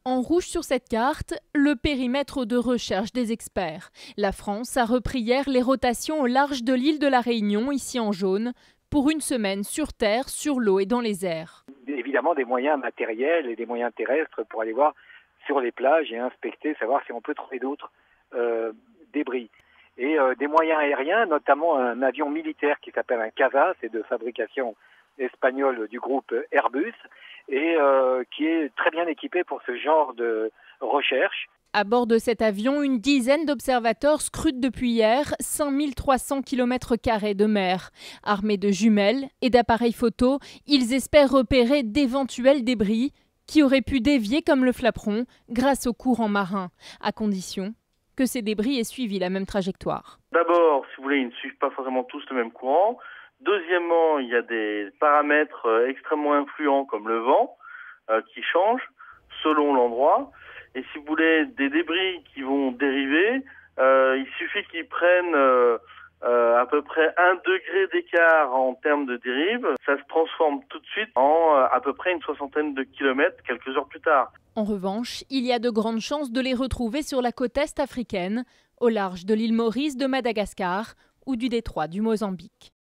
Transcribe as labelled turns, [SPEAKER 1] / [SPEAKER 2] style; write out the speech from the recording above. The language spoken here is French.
[SPEAKER 1] En rouge sur cette carte, le périmètre de recherche des experts. La France a repris hier les rotations au large de l'île de la Réunion, ici en jaune, pour une semaine sur terre, sur l'eau et dans les airs.
[SPEAKER 2] Évidemment des moyens matériels et des moyens terrestres pour aller voir sur les plages et inspecter, savoir si on peut trouver d'autres débris. Et des moyens aériens, notamment un avion militaire qui s'appelle un CASA, c'est de fabrication espagnole du groupe Airbus, et qui est très bien équipé pour ce genre de recherche.
[SPEAKER 1] À bord de cet avion, une dizaine d'observateurs scrutent depuis hier 5300 km² de mer. Armés de jumelles et d'appareils photo, ils espèrent repérer d'éventuels débris qui auraient pu dévier comme le flaperon grâce au courant marin, à condition que ces débris aient suivi la même trajectoire.
[SPEAKER 3] D'abord, si vous voulez, ils ne suivent pas forcément tous le même courant. Deuxièmement, il y a des paramètres extrêmement influents comme le vent qui changent selon l'endroit. Et si vous voulez, des débris qui vont dériver, il suffit qu'ils prennent à peu près 1 degré d'écart en termes de dérive. Ça se transforme tout de suite en à peu près une soixantaine de kilomètres quelques heures plus tard.
[SPEAKER 1] En revanche, il y a de grandes chances de les retrouver sur la côte est africaine, au large de l'île Maurice, de Madagascar ou du détroit du Mozambique.